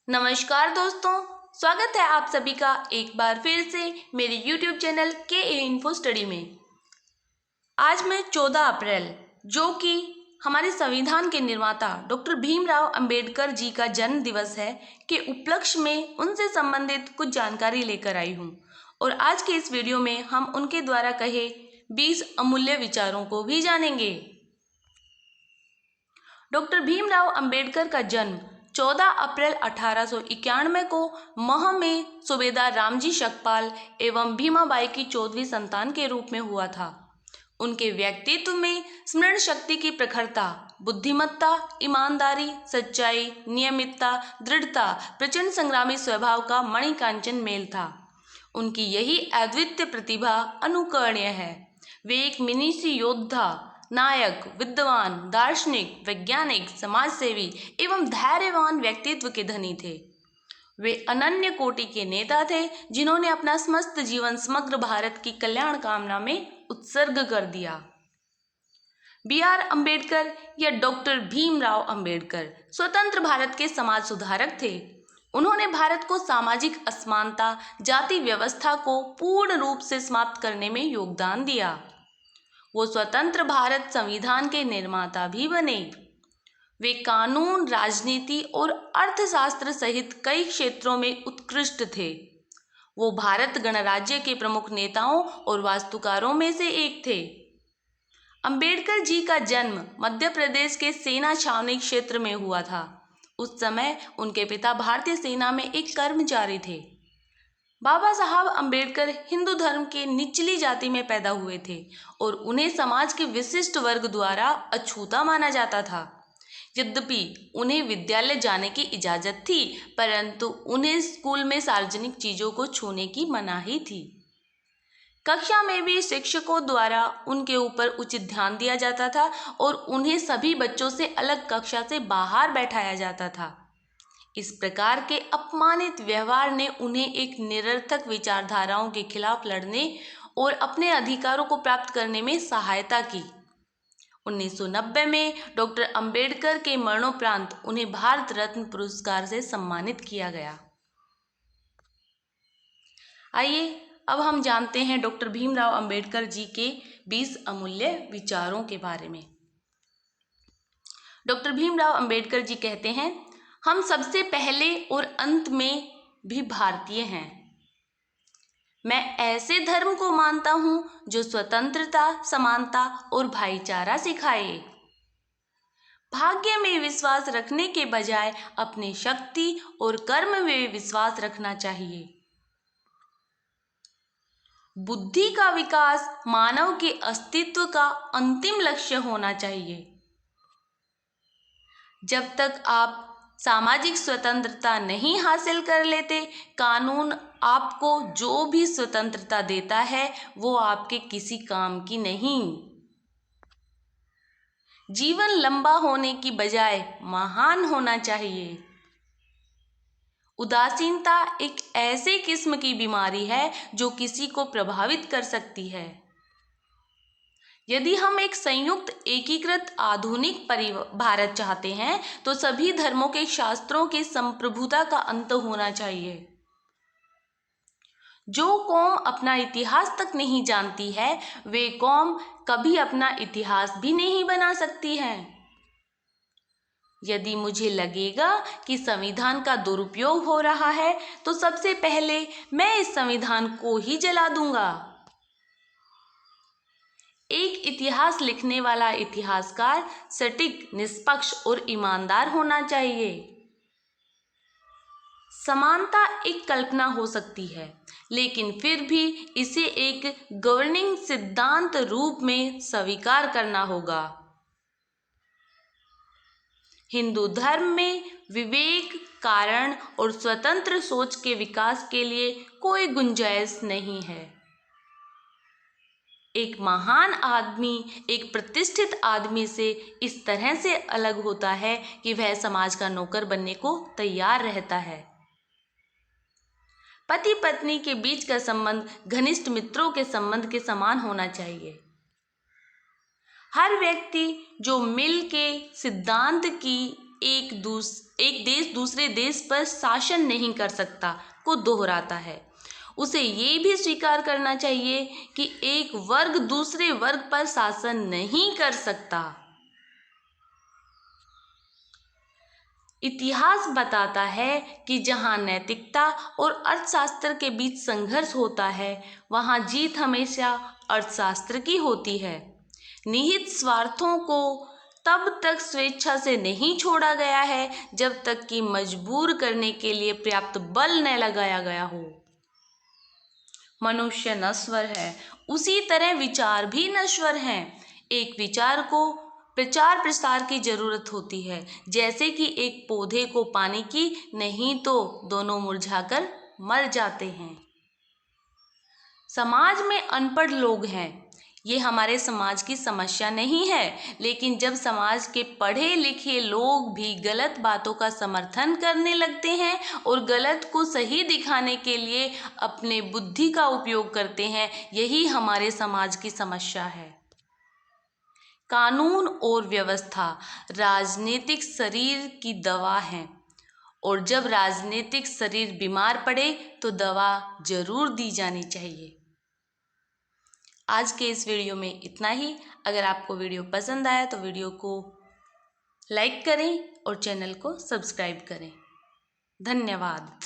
नमस्कार दोस्तों, स्वागत है आप सभी का एक बार फिर से मेरे YouTube चैनल के इन्फो स्टडी में। आज मैं 14 अप्रैल जो कि हमारे संविधान के निर्माता डॉक्टर भीमराव अंबेडकर जी का जन्म दिवस है के उपलक्ष्य में उनसे संबंधित कुछ जानकारी लेकर आई हूँ। और आज के इस वीडियो में हम उनके द्वारा कहे 20 अमूल्य विचारों को भी जानेंगे। डॉक्टर भीमराव अंबेडकर का जन्म 14 अप्रैल 1891 को मह में सूबेदार रामजी शकपाल एवं भीमाबाई की 14वीं संतान के रूप में हुआ था। उनके व्यक्तित्व में स्मरण शक्ति की प्रखरता, बुद्धिमत्ता, ईमानदारी, सच्चाई, नियमितता, दृढ़ता, प्रचंड संग्रामी स्वभाव का मणिकांचन मेल था। उनकी यही अद्वितीय प्रतिभा अनुकरणीय है। वे एक मिनीसी योद्धा, नायक, विद्वान, दार्शनिक, वैज्ञानिक, समाजसेवी एवं धैर्यवान व्यक्तित्व के धनी थे। वे अनन्य कोटि के नेता थे जिन्होंने अपना समस्त जीवन समग्र भारत की कल्याण कामना में उत्सर्ग कर दिया। B.R. अम्बेडकर या डॉक्टर भीमराव अंबेडकर स्वतंत्र भारत के समाज सुधारक थे। उन्होंने भारत को सामाजिक असमानता, जाति व्यवस्था को पूर्ण रूप से समाप्त करने में योगदान दिया। वो स्वतंत्र भारत संविधान के निर्माता भी बने। वे कानून, राजनीति और अर्थशास्त्र सहित कई क्षेत्रों में उत्कृष्ट थे। वो भारत गणराज्य के प्रमुख नेताओं और वास्तुकारों में से एक थे। अंबेडकर जी का जन्म मध्य प्रदेश के सेना छावनी क्षेत्र में हुआ था। उस समय उनके पिता भारतीय सेना में एक कर्मचारी थे। बाबा साहब अंबेडकर हिंदू धर्म के निचली जाति में पैदा हुए थे और उन्हें समाज के विशिष्ट वर्ग द्वारा अछूता माना जाता था। यद्यपि उन्हें विद्यालय जाने की इजाज़त थी, परंतु उन्हें स्कूल में सार्वजनिक चीज़ों को छूने की मनाही थी। कक्षा में भी शिक्षकों द्वारा उनके ऊपर उचित ध्यान दिया जाता था और उन्हें सभी बच्चों से अलग कक्षा से बाहर बैठाया जाता था। इस प्रकार के अपमानित व्यवहार ने उन्हें एक निरर्थक विचारधाराओं के खिलाफ लड़ने और अपने अधिकारों को प्राप्त करने में सहायता की। 1990 में डॉक्टर अंबेडकर के मरणोपरांत उन्हें भारत रत्न पुरस्कार से सम्मानित किया गया। आइए अब हम जानते हैं डॉक्टर भीमराव अंबेडकर जी के 20 अमूल्य विचारों के बारे में। डॉक्टर भीमराव अंबेडकर जी कहते हैं, हम सबसे पहले और अंत में भी भारतीय हैं। मैं ऐसे धर्म को मानता हूं जो स्वतंत्रता, समानता और भाईचारा सिखाए। भाग्य में विश्वास रखने के बजाय अपनी शक्ति और कर्म में विश्वास रखना चाहिए। बुद्धि का विकास मानव के अस्तित्व का अंतिम लक्ष्य होना चाहिए। जब तक आप सामाजिक स्वतंत्रता नहीं हासिल कर लेते, कानून आपको जो भी स्वतंत्रता देता है वो आपके किसी काम की नहीं। जीवन लंबा होने की बजाय महान होना चाहिए। उदासीनता एक ऐसी किस्म की बीमारी है जो किसी को प्रभावित कर सकती है। यदि हम एक संयुक्त, एकीकृत, आधुनिक भारत चाहते हैं तो सभी धर्मों के शास्त्रों की संप्रभुता का अंत होना चाहिए। जो कौम अपना इतिहास तक नहीं जानती है, वे कौम कभी अपना इतिहास भी नहीं बना सकती है। यदि मुझे लगेगा कि संविधान का दुरुपयोग हो रहा है तो सबसे पहले मैं इस संविधान को ही जला दूंगा। एक इतिहास लिखने वाला इतिहासकार सटीक, निष्पक्ष और ईमानदार होना चाहिए। समानता एक कल्पना हो सकती है, लेकिन फिर भी इसे एक गवर्निंग सिद्धांत रूप में स्वीकार करना होगा। हिंदू धर्म में विवेक, कारण और स्वतंत्र सोच के विकास के लिए कोई गुंजाइश नहीं है। एक महान आदमी एक प्रतिष्ठित आदमी से इस तरह से अलग होता है कि वह समाज का नौकर बनने को तैयार रहता है। पति पत्नी के बीच का संबंध घनिष्ठ मित्रों के संबंध के समान होना चाहिए। हर व्यक्ति जो मिल के सिद्धांत की एक देश दूसरे देश पर शासन नहीं कर सकता को दोहराता है। उसे ये भी स्वीकार करना चाहिए कि एक वर्ग दूसरे वर्ग पर शासन नहीं कर सकता। इतिहास बताता है कि जहाँ नैतिकता और अर्थशास्त्र के बीच संघर्ष होता है वहाँ जीत हमेशा अर्थशास्त्र की होती है। निहित स्वार्थों को तब तक स्वेच्छा से नहीं छोड़ा गया है जब तक कि मजबूर करने के लिए पर्याप्त बल न लगाया गया हो। मनुष्य नश्वर है, उसी तरह विचार भी नश्वर हैं। एक विचार को प्रचार प्रसार की जरूरत होती है, जैसे कि एक पौधे को पानी की, नहीं तो दोनों मुरझाकर मर जाते हैं। समाज में अनपढ़ लोग हैं, ये हमारे समाज की समस्या नहीं है, लेकिन जब समाज के पढ़े लिखे लोग भी गलत बातों का समर्थन करने लगते हैं और गलत को सही दिखाने के लिए अपने बुद्धि का उपयोग करते हैं, यही हमारे समाज की समस्या है। कानून और व्यवस्था राजनीतिक शरीर की दवा है, और जब राजनीतिक शरीर बीमार पड़े तो दवा जरूर दी जानी चाहिए। आज के इस वीडियो में इतना ही। अगर आपको वीडियो पसंद आया तो वीडियो को लाइक करें और चैनल को सब्सक्राइब करें। धन्यवाद।